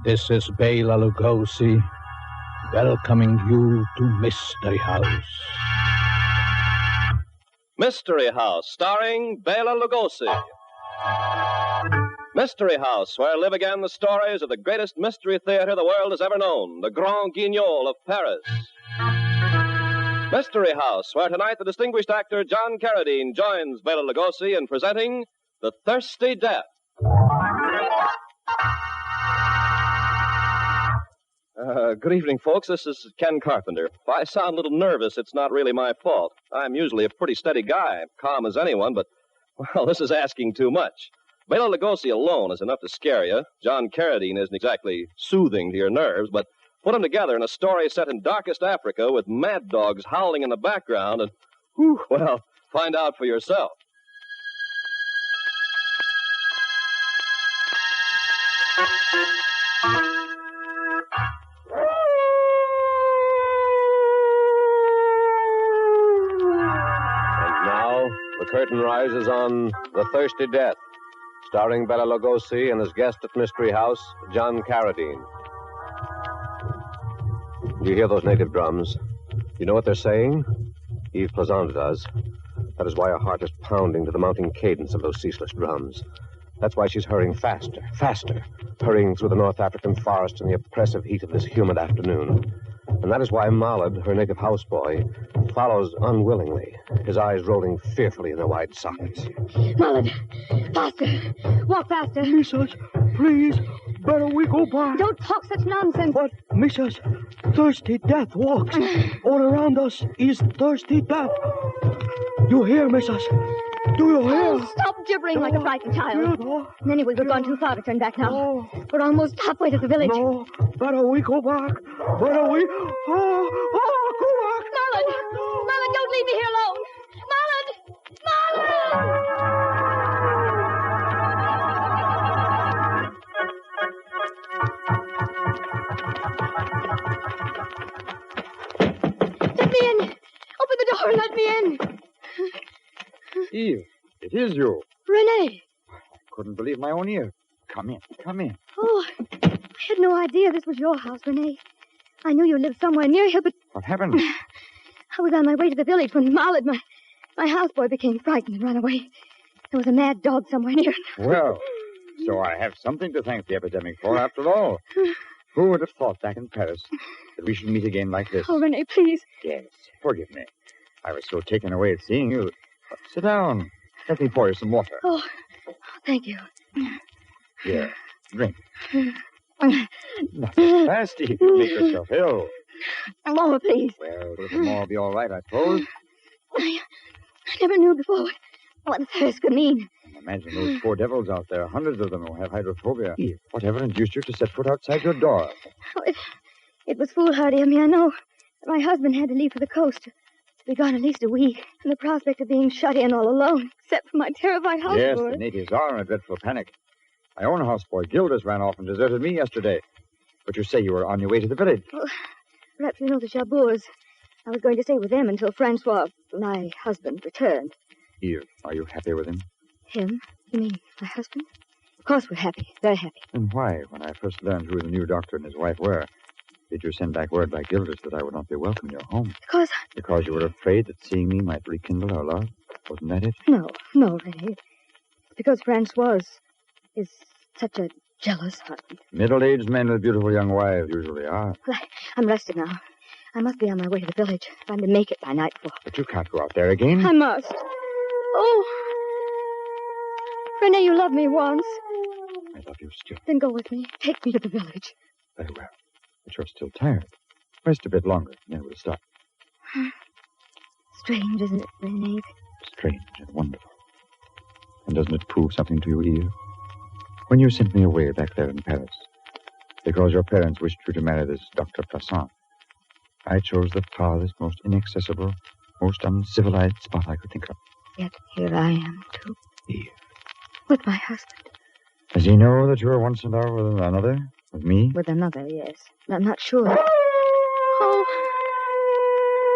This is Bela Lugosi, welcoming you to Mystery House. Mystery House, starring Bela Lugosi. Mystery House, where live again the stories of the greatest mystery theater the world has ever known, the Grand Guignol of Paris. Mystery House, where tonight the distinguished actor John Carradine joins Bela Lugosi in presenting The Thirsty Death. Good evening, folks. This is Ken Carpenter. If I sound a little nervous, it's not really my fault. I'm usually a pretty steady guy, calm as anyone, but, well, this is asking too much. Bela Lugosi alone is enough to scare you. John Carradine isn't exactly soothing to your nerves, but put them together in a story set in darkest Africa with mad dogs howling in the background and, well, find out for yourself. The curtain rises on The Thirsty Death, starring Bela Lugosi and his guest at Mystery House, John Carradine. Do you hear those native drums? You know what they're saying? Eve Plaisante does. That is why her heart is pounding to the mounting cadence of those ceaseless drums. That's why she's hurrying faster, hurrying through the North African forest in the oppressive heat of this humid afternoon. And that is why Malad, her native houseboy, follows unwillingly, his eyes rolling fearfully in their wide sockets. Malad, faster. Walk faster. Missus, please, better we go back. Don't talk such nonsense. But, Missus, thirsty death walks. All around us is thirsty death. You hear, Missus? Do you hear? Oh, stop gibbering like a frightened child. Anyway, we've gone too far to turn back now. We're almost halfway to the village. No, better we go back. Better we... go back. Malad, don't leave me here alone. Let me in. Open the door and let me in. Eve, it is you. Renee. I couldn't believe my own ears. Come in. Oh, I had no idea this was your house, Renee. I knew you lived somewhere near here, but... What happened? I was on my way to the village when Malad, my houseboy, became frightened and ran away. There was a mad dog somewhere near. Well, so I have something to thank the epidemic for, after all. Who would have thought back in Paris that we should meet again like this? Oh, Renee, please. Yes, forgive me. I was so taken away at seeing you. Sit down. Let me pour you some water. Oh, thank you. Here, drink. Not so fast, Eve. You make yourself ill. More, please. Well, a little more will be all right, I suppose. I never knew before what thirst could mean. Imagine those poor devils out there, hundreds of them who have hydrophobia. Eve, whatever induced you to set foot outside your door? Oh, it was foolhardy of me, I know. My husband had to leave for the coast. To be gone at least a week, and the prospect of being shut in all alone, except for my terrified houseboy. Yes, the natives are in a dreadful panic. My own houseboy, Gildas, ran off and deserted me yesterday. But you say you were on your way to the village. Well, perhaps you know the Chabours. I was going to stay with them until Francois, my husband, returned. Eve, are you happy with him? Him? You mean my husband? Of course we're happy. Very happy. Then why, when I first learned who the new doctor and his wife were, did you send back word by Gildas that I would not be welcome in your home? Because you were afraid that seeing me might rekindle our love? Wasn't that it? No, Renee. It's because Francois is such a jealous husband. Middle-aged men with beautiful young wives usually are. Well, I'm rested now. I must be on my way to the village if I'm to make it by nightfall. But you can't go out there again. I must. Oh. Renee, you loved me once. I love you still. Then go with me. Take me to the village. Very well. But you're still tired. Rest a bit longer, and then we'll start. Strange, isn't it, Renee? Strange and wonderful. And doesn't it prove something to you, Eve? When you sent me away back there in Paris, because your parents wished you to marry this Dr. Plaisante, I chose the farthest, most inaccessible, most uncivilized spot I could think of. Yet here I am, too. Eve. With my husband. Does he know that you were once in love with another? With me? With another, yes. I'm not sure. Oh.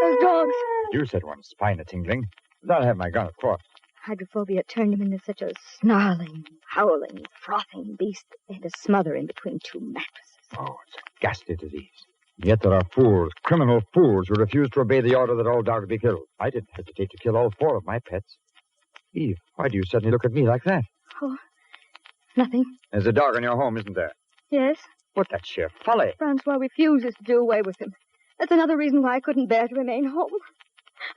Those dogs. You said one spine a-tingling. I'll have my gun, of course. Hydrophobia turned him into such a snarling, howling, frothing beast that they had to smother in between two mattresses. Oh, it's a ghastly disease. Yet there are fools, criminal fools, who refuse to obey the order that all dogs be killed. I didn't hesitate to kill all 4 of my pets. Eve, why do you suddenly look at me like that? Oh, nothing. There's a dog in your home, isn't there? Yes, But that's sheer folly. Francois refuses to do away with him. That's another reason why I couldn't bear to remain home.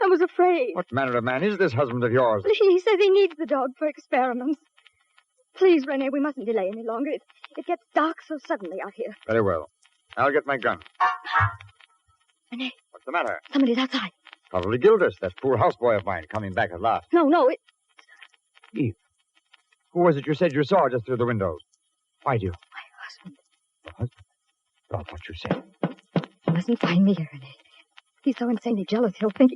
I was afraid. What manner of man is this husband of yours? He says he needs the dog for experiments. Please, Rene, we mustn't delay any longer. It gets dark so suddenly out here. Very well. I'll get my gun. Rene, What's the matter? somebody's outside. Probably Gildas, that fool houseboy of mine, coming back at last. No, Eve, who was it you said you saw just through the windows? Why do you? my husband. Your husband? That's what you said. He mustn't find me here, Rene. He's so insanely jealous, he'll think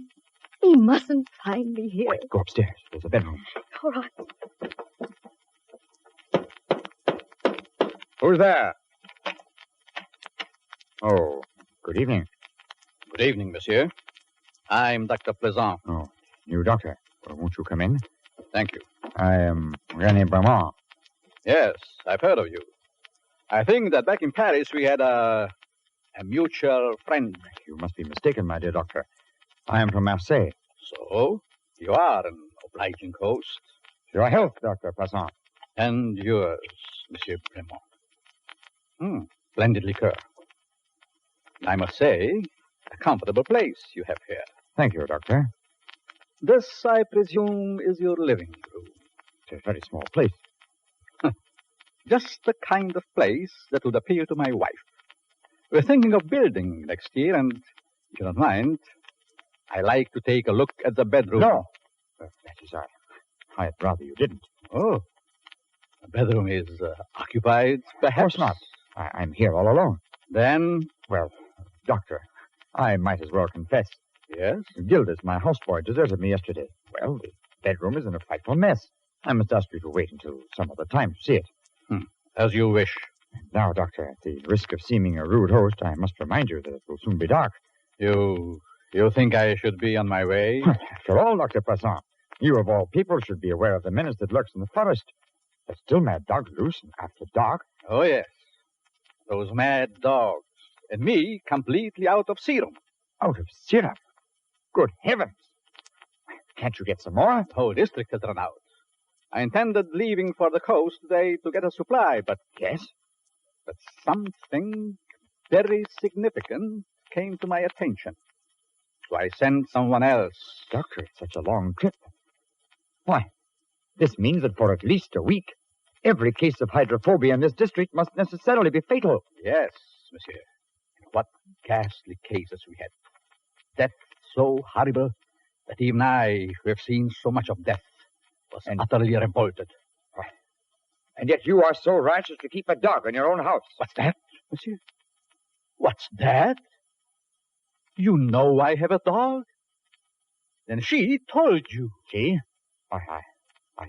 he mustn't find me here. Wait, go upstairs. There's a bedroom. All right. Who's there? Oh, good evening. Good evening, monsieur. I'm Dr. Plaisant. Oh, new doctor. Well, won't you come in? Thank you. I am René Bramont. Yes, I've heard of you. I think that back in Paris we had a mutual friend. You must be mistaken, my dear doctor. I am from Marseille. So, you are an obliging host. Your health, Dr. Plaisant. And yours, Monsieur Bremont. Splendid liqueur. I must say, a comfortable place you have here. Thank you, doctor. This, I presume, is your living room. It's a very small place. Just the kind of place that would appeal to my wife. We're thinking of building next year, and if you don't mind, I like to take a look at the bedroom. No. That is, I'd rather you didn't. Oh. The bedroom is occupied, perhaps? Of course not. I'm here all alone. Then? Well, doctor, I might as well confess. Yes? Gildas, my houseboy, deserted me yesterday. Well, the bedroom is in a frightful mess. I must ask you to wait until some other time to see it. As you wish. Now, doctor, at the risk of seeming a rude host, I must remind you that it will soon be dark. You think I should be on my way? After all, Dr. Plaisant, you of all people should be aware of the menace that lurks in the forest. There's still mad dogs loose, and after dark... Oh, yes. Those mad dogs. And me completely out of serum. Out of syrup? Good heavens! Can't you get some more? The whole district has run out. I intended leaving for the coast today to get a supply, but... Yes? But something very significant came to my attention. So I sent someone else. Doctor, it's such a long trip. Why, this means that for at least a week, every case of hydrophobia in this district must necessarily be fatal. Yes, monsieur. What ghastly cases we had. Death so horrible that even I, who have seen so much of death, was utterly revolted. And yet you are so rash as to keep a dog in your own house. What's that, monsieur? What's that? You know I have a dog? Then she told you. She? I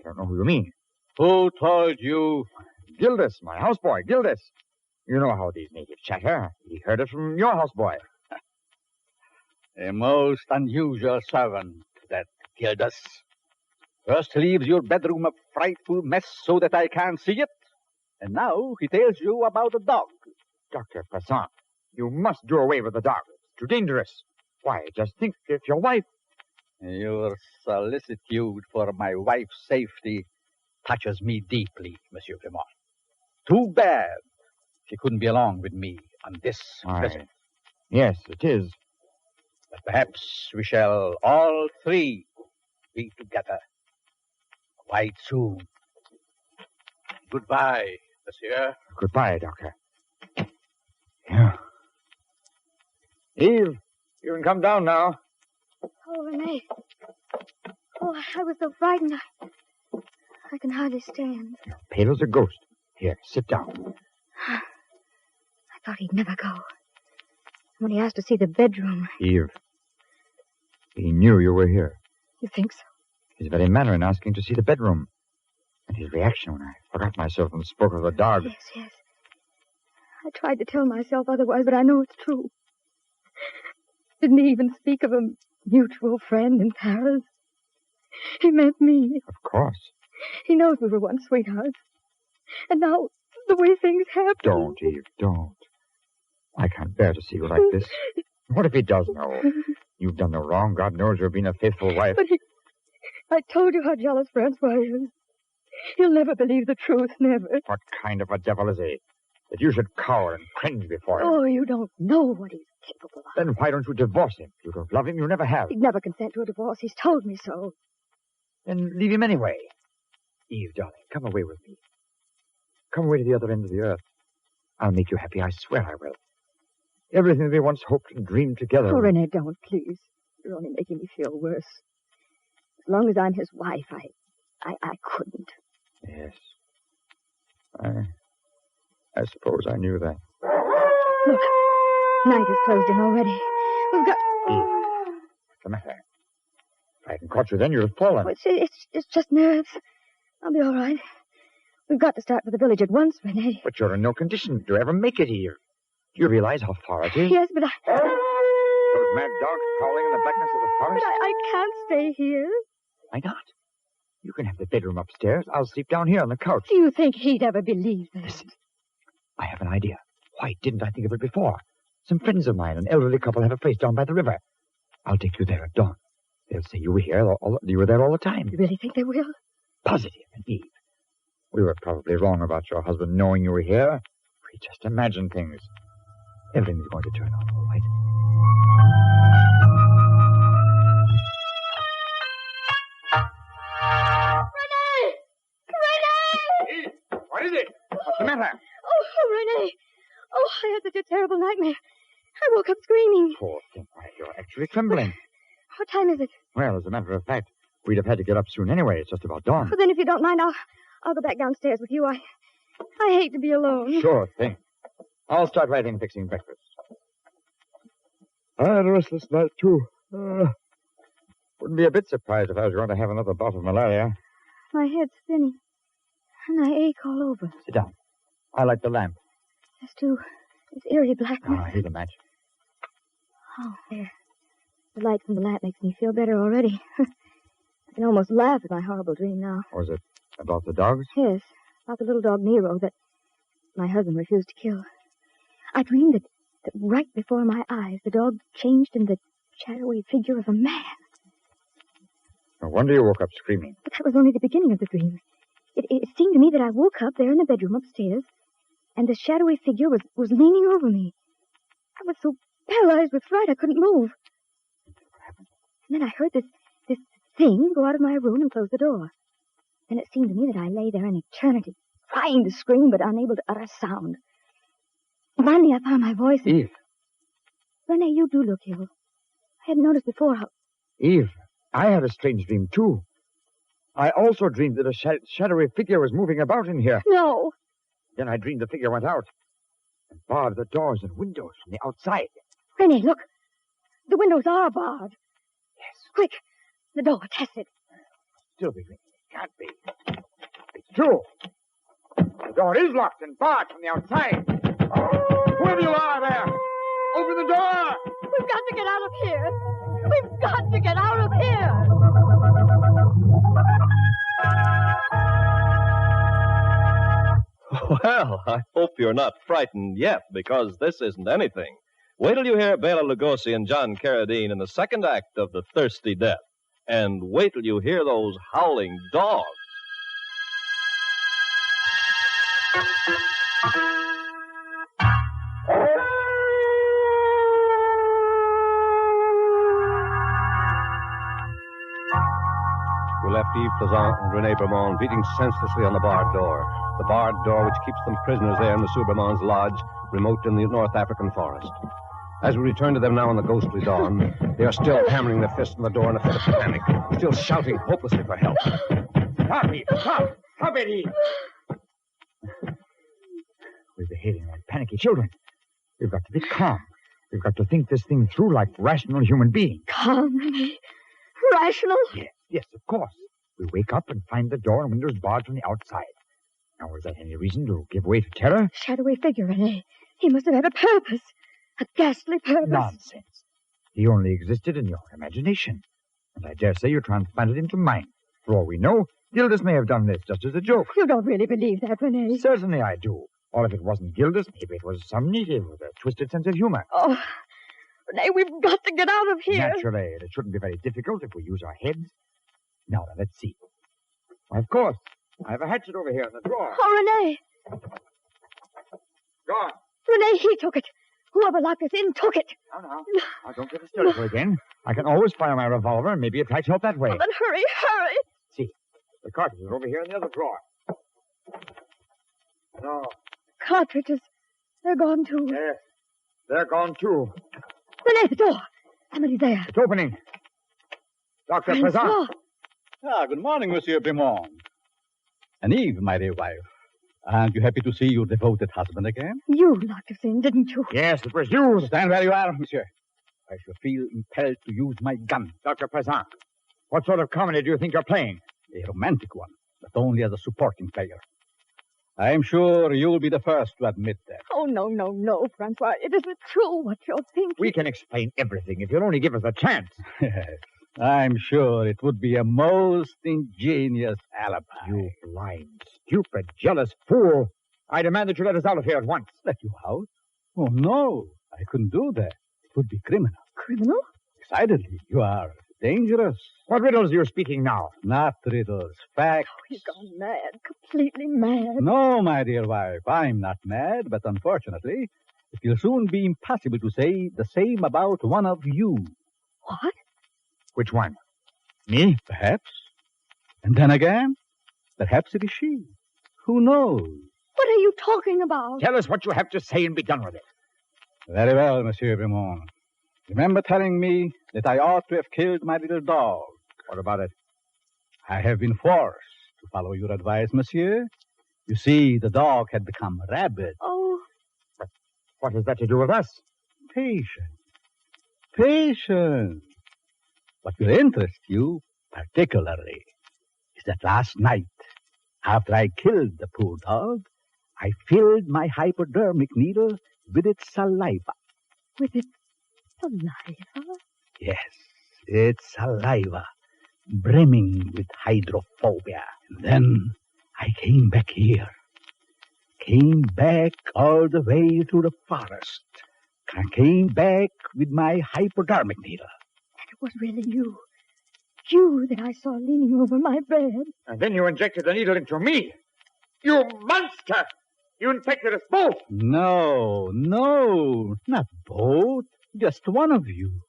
don't know who you mean. Who told you? Gildas, my houseboy, Gildas. You know how these natives chatter. He heard it from your houseboy. A most unusual servant, that Gildas. First leaves your bedroom a frightful mess so that I can't see it. And now he tells you about a dog. Dr. Plaisant, you must do away with the dog. It's too dangerous. Why, just think if your wife... Your solicitude for my wife's safety touches me deeply, Monsieur Clement. Too bad she couldn't be along with me on this visit. Yes, it is. But perhaps we shall all three be together quite soon. Goodbye, monsieur. Goodbye, Doctor. Yeah. Eve, you can come down now. Oh, Rene. Oh, I was so frightened. I can hardly stand. You're pale as a ghost. Here, sit down. I thought he'd never go. When he asked to see the bedroom. Eve, he knew you were here. You think so? His very manner in asking to see the bedroom. And his reaction when I forgot myself and spoke of the dog. Yes. I tried to tell myself otherwise, but I know it's true. Didn't he even speak of a mutual friend in Paris? He meant me. Of course. He knows we were once sweethearts. And now, the way things happen... Don't, Eve, don't. I can't bear to see you like this. What if he does know? You've done no wrong. God knows you've been a faithful wife. But I told you how jealous Francois is. He'll never believe the truth, never. What kind of a devil is he? That you should cower and cringe before him. Oh, you don't know what he's capable of. Then why don't you divorce him? You don't love him. You never have. He'd never consent to a divorce. He's told me so. Then leave him anyway. Eve, darling, come away with me. Come away to the other end of the earth. I'll make you happy. I swear I will. Everything that we once hoped and dreamed together. Oh, Rene, don't, please. You're only making me feel worse. As long as I'm his wife, I couldn't. Yes. I suppose I knew that. Look, night is closed in already. We've got... What's the matter? If I hadn't caught you then, you'd have fallen. Oh, it's just nerves. I'll be all right. We've got to start for the village at once, Rene. But you're in no condition to ever make it here. Do you realize how far it is? Yes, but Those mad dogs prowling in the blackness of the forest? But I can't stay here. Why not? You can have the bedroom upstairs. I'll sleep down here on the couch. Do you think he'd ever believe that? Listen, I have an idea. Why didn't I think of it before? Some friends of mine, an elderly couple, have a place down by the river. I'll take you there at dawn. They'll say you were here. You were there all the time. You really think they will? Positive, indeed. We were probably wrong about your husband knowing you were here. We just imagined things. Everything's going to turn out all right. Rene! What is it? What's the matter? Oh, Rene. Oh, I had such a terrible nightmare. I woke up screaming. Poor thing. Why, you're actually trembling. What time is it? Well, as a matter of fact, we'd have had to get up soon anyway. It's just about dawn. Well, then, if you don't mind, I'll go back downstairs with you. I hate to be alone. Sure thing. I'll start right in fixing breakfast. I had a restless night, too. Wouldn't be a bit surprised if I was going to have another bout of malaria. My head's spinning, and I ache all over. Sit down. I'll light the lamp. There's this eerie blackness. Heat a match. Oh, there. The light from the lamp makes me feel better already. I can almost laugh at my horrible dream now. Was it about the dogs? Yes, about the little dog Nero that my husband refused to kill. I dreamed that right before my eyes, the dog changed in the shadowy figure of a man. No wonder you woke up screaming. But that was only the beginning of the dream. It seemed to me that I woke up there in the bedroom upstairs, and the shadowy figure was leaning over me. I was so paralyzed with fright I couldn't move. What happened? And then I heard this thing go out of my room and close the door. Then it seemed to me that I lay there an eternity, trying to scream but unable to utter a sound. Finally, I found my voice. Eve. Rene, you do look ill. I hadn't noticed before how... Eve, I had a strange dream, too. I also dreamed that a shadowy figure was moving about in here. No. Then I dreamed the figure went out and barred the doors and windows from the outside. Rene, look. The windows are barred. Yes. Quick. The door, test it. Still be ringing. It can't be. It's true. The door is locked and barred from the outside. Whoever you are there, open the door. We've got to get out of here. We've got to get out of here. Well, I hope you're not frightened yet, because this isn't anything. Wait till you hear Bela Lugosi and John Carradine in the second act of The Thirsty Death. And wait till you hear those howling dogs. We left Yves Plaisant and René Bremont beating senselessly on the barred door. The barred door which keeps them prisoners there in Monsieur Bremont's lodge, remote in the North African forest. As we return to them now in the ghostly dawn, they are still hammering their fists on the door in a fit of panic, still shouting hopelessly for help. Stop, Eve. Stop. Stop it, Eve. We're behaving like panicky children. We've got to be calm. We've got to think this thing through like rational human beings. Calm, Rene. Rational? Yes, of course. We wake up and find the door and windows barred from the outside. Now, is that any reason to give way to terror? Shadowy figure, Rene. He must have had a purpose. A ghastly purpose. Nonsense. He only existed in your imagination. And I dare say you transplanted him to mine. For all we know, Gildas may have done this just as a joke. You don't really believe that, Rene. Certainly I do. Or if it wasn't Gildas, maybe it was some native with a twisted sense of humor. Oh, Renee, we've got to get out of here. Naturally, it shouldn't be very difficult if we use our heads. Now, let's see. Why, of course. I have a hatchet over here in the drawer. Oh, Renee. Gone. Renee, he took it. Whoever locked us in took it. Now. Now, don't get hysterical again. I can always fire my revolver and maybe it tries help that way. Oh, then hurry. See, the cartridges are over here in the other drawer. No. Cartridges. They're gone, too. Yes. They're gone, too. Renee, the door. Somebody's there. It's opening. Dr. Francois. Prezant. Good morning, Monsieur Brimont. And Eve, my dear wife. Aren't you happy to see your devoted husband again? You locked us in, didn't you? Yes, it was you. Stand where you are, monsieur. I shall feel impelled to use my gun. Dr. Prezant, what sort of comedy do you think you're playing? A romantic one, but only as a supporting player. I am sure you'll be the first to admit that. Oh, no, Francois. It isn't true what you're thinking. We can explain everything if you'll only give us a chance. Yes, I'm sure it would be a most ingenious alibi. You blind, stupid, jealous fool. I demand that you let us out of here at once. Let you out? Oh, no. I couldn't do that. It would be criminal. Criminal? Decidedly. You are dangerous. What riddles are you speaking now? Not riddles. Facts. Oh, he's gone mad. Completely mad. No, my dear wife. I'm not mad, but unfortunately, it will soon be impossible to say the same about one of you. What? Which one? Me? Perhaps. And then again, perhaps it is she. Who knows? What are you talking about? Tell us what you have to say and be done with it. Very well, Monsieur Brimont. Remember telling me that I ought to have killed my little dog. What about it? I have been forced to follow your advice, monsieur. You see, the dog had become rabid. Oh. But what has that to do with us? Patience. What will interest you particularly is that last night, after I killed the poor dog, I filled my hypodermic needle with its saliva. With its saliva? Yes, its saliva, brimming with hydrophobia. And then I came back here. Came back all the way through the forest. I came back with my hypodermic needle. It was really you. You that I saw leaning over my bed. And then you injected the needle into me. You monster! You infected us both. No, not both. Just one of you.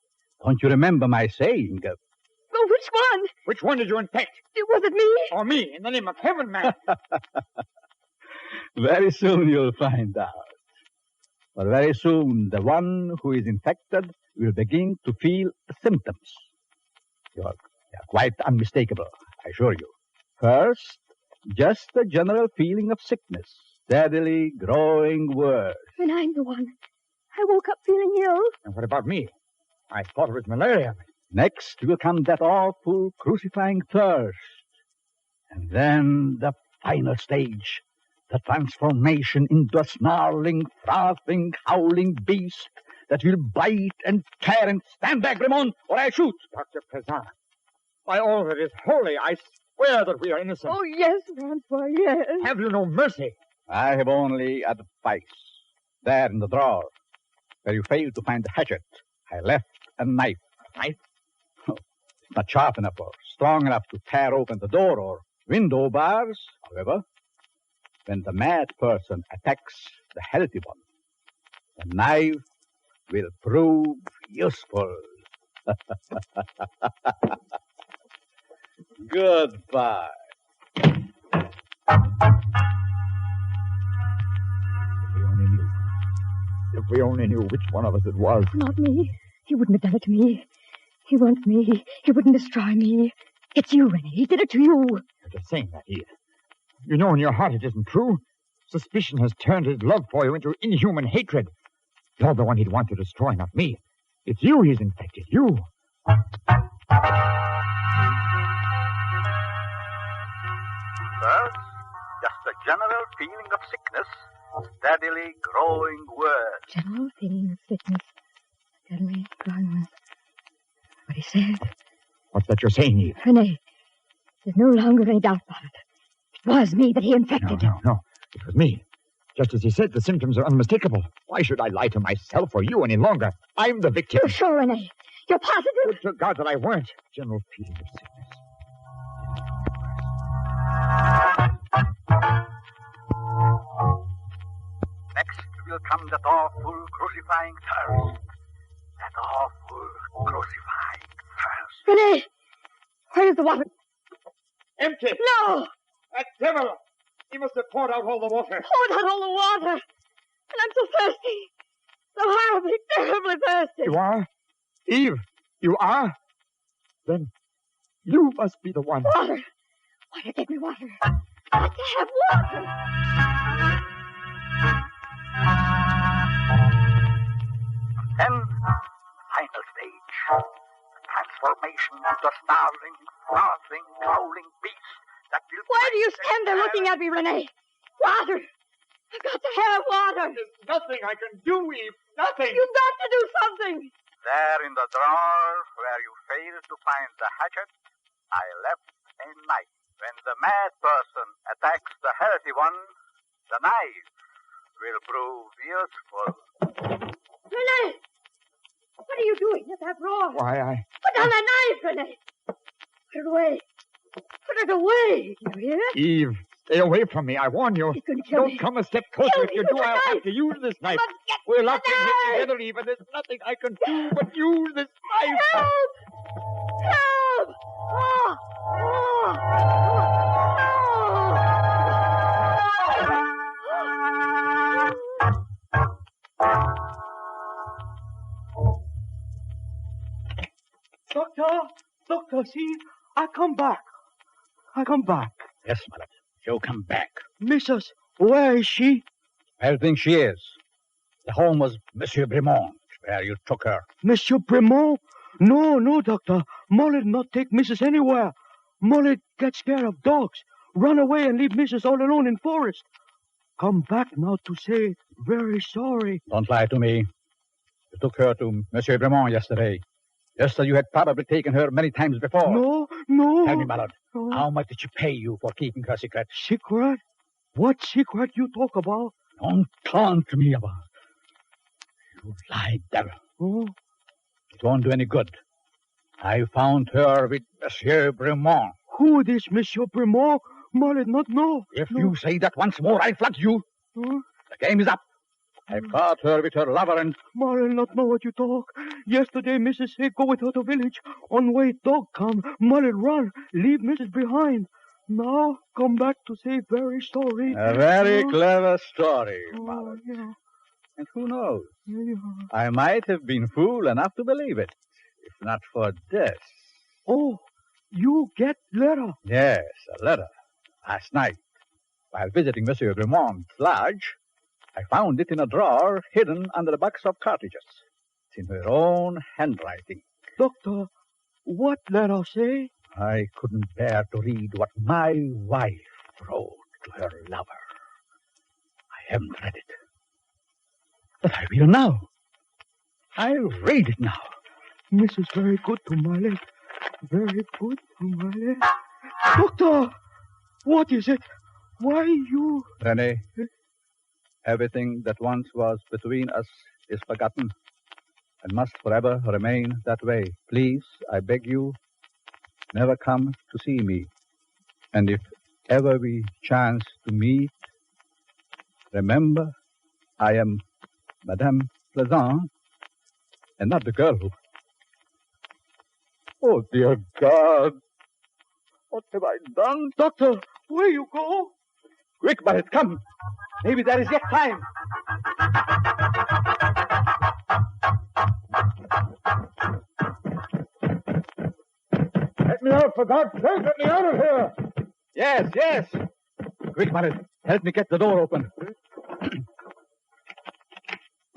Don't you remember my saying? Oh, which one? Which one did you infect? Was it me? Or me, in the name of heaven, man? Very soon you'll find out. But very soon the one who is infected will begin to feel symptoms. You're quite unmistakable, I assure you. First, just a general feeling of sickness, steadily growing worse. And I'm the one. I woke up feeling ill. And what about me? I thought it was malaria. Next will come that awful crucifying thirst. And then the final stage, the transformation into a snarling, frothing, howling beast that will bite and tear and stand back, Ramon, or I shoot. Dr. Prezant, by all that is holy, I swear that we are innocent. Oh, yes, Francois, yes. Have you no mercy? I have only advice. There in the drawer, where you failed to find the hatchet, I left a knife. A knife? Oh, it's not sharp enough or strong enough to tear open the door or window bars. However, when the mad person attacks the healthy one, the knife will prove useful. Goodbye. If we only knew which one of us it was. Not me. He wouldn't have done it to me. He wants me. He wouldn't destroy me. It's you, Rennie. He did it to you. You're just saying that, Eve. You know in your heart it isn't true. Suspicion has turned his love for you into inhuman hatred. You're the one he'd want to destroy, not me. It's you he's infected. You. First, just a general feeling of sickness, steadily growing worse. General feeling of sickness. Steadily growing worse. What he said. What's that you're saying, Eve? Renee, there's no longer any doubt about it. It was me that he infected. No. It was me. Just as he said, the symptoms are unmistakable. Why should I lie to myself or you any longer? I'm the victim. You're sure, Rene? You're positive? Would to God that I weren't. General feeling of sickness. Next will come that awful crucifying thirst. That awful crucifying thirst. Rene! Where's the water? Empty! No! That devil! He must have poured out all the water. Poured out all the water. And I'm so thirsty. So horribly, terribly thirsty. You are? Eve, you are? Then you must be the one. Water. Water, get me water. I've got to have water. Then, final stage. The transformation into a starving, frothing, growling beast that will... Why do you stand there looking at me, Rene? Water. I've got to have water. There's nothing I can do, Eve. Nothing. You've got to do something. There in the drawer where you failed to find the hatchet, I left a knife. When the mad person attacks the healthy one, the knife will prove useful. Rene! What are you doing at that drawer? Why, Put down that knife, Rene. Put it away. Put it away. You hear? Eve, stay away from me. I warn you. He's going to kill Don't me. come a step closer. Kill If me you with do, the I'll knife. have to use this knife. But get We're the locked in here knife. together, Eve, and there's nothing I can do but use this knife. Help! Help! Oh! Oh! Doctor, see, I come back. Yes, my lord. She'll come back. Mrs., where is she? I think she is. The home was Monsieur Bremont, where you took her. Monsieur Bremont? No, doctor. Molly not take Mrs. anywhere. Molly get scared of dogs. Run away and leave Mrs. all alone in forest. Come back now to say very sorry. Don't lie to me. You took her to Monsieur Bremont yesterday. Just as you had probably taken her many times before. No. Tell me, my lord, No. how much did she pay you for keeping her secret? Secret? What secret you talk about? Don't taunt me about it. You lied, devil. Oh, It won't do any good. I found her with Monsieur Bremont. who this Monsieur Bremont? Molly not know. If No. you say that once more, I'll flog you. Huh? The game is up. I caught her with her lover and... Molly not know what you talk. Yesterday, Mrs. say go with her to village. On way, dog come. Molly run. Leave Mrs. behind. Now, come back to say very sorry. A very Oh. clever story, Oh, Molly. yeah. And who knows? Yeah. I might have been fool enough to believe it, if not for this. Oh, you get letter. Yes, a letter. Last night, while visiting Monsieur Bremont's lodge, I found it in a drawer hidden under a box of cartridges. It's in her own handwriting. Doctor, what letter say? I couldn't bear to read what my wife wrote to her lover. I haven't read it. But I will now. I'll read it now. Mrs. very good to Molly. Very good to Molly. Doctor, what is it? Why you... Rene, everything that once was between us is forgotten and must forever remain that way. Please, I beg you, never come to see me. And if ever we chance to meet, remember, I am Madame Plaisant and not the girl who... Oh, dear God. What have I done? Doctor, where you go? Quick, Barrett, come. Maybe there is yet time. Let me out, for God's sake. Let me out of here. Yes. Quick, Barrett. Help me get the door open.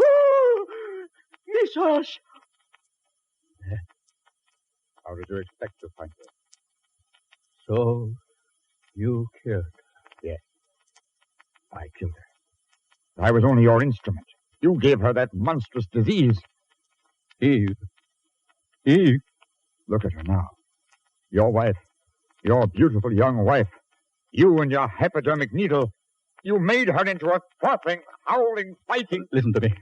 Oh, Mrs. How did you expect to find her? So, you killed her. Yes. I killed her. I was only your instrument. You gave her that monstrous disease. Eve. Look at her now. Your wife. Your beautiful young wife. You and your hypodermic needle. You made her into a frothing, howling, fighting... Listen to me.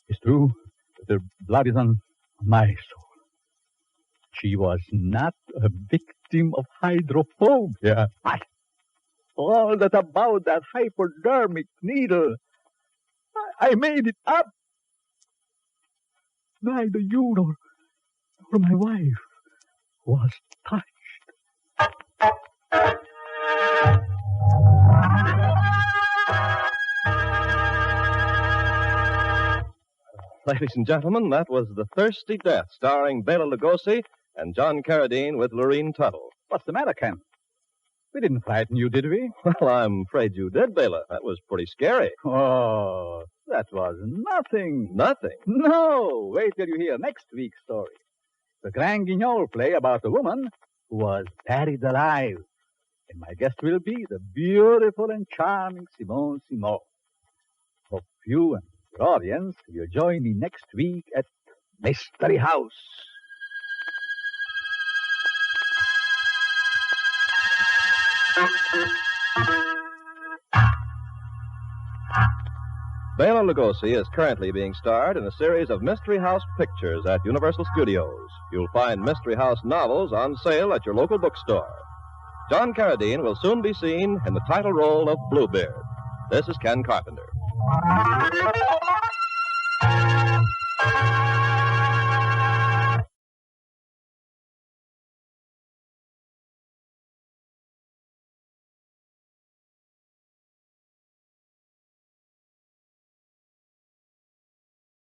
It's true that the blood is on my soul. She was not a victim of hydrophobia. All that about that hypodermic needle, I made it up. Neither you nor my wife was touched. Ladies and gentlemen, that was The Thirsty Death, starring Bela Lugosi and John Carradine with Lorene Tuttle. What's the matter, Ken? We didn't frighten you, did we? Well, I'm afraid you did, Bela. That was pretty scary. Oh, that was nothing. Nothing? No. Wait till you hear next week's story. The Grand Guignol play about a woman who was buried alive. And my guest will be the beautiful and charming Simone Simon. Hope you and your audience will join me next week at Mystery House. Bela Lugosi is currently being starred in a series of Mystery House pictures at Universal Studios. You'll find Mystery House novels on sale at your local bookstore. John Carradine will soon be seen in the title role of Bluebeard. This is Ken Carpenter.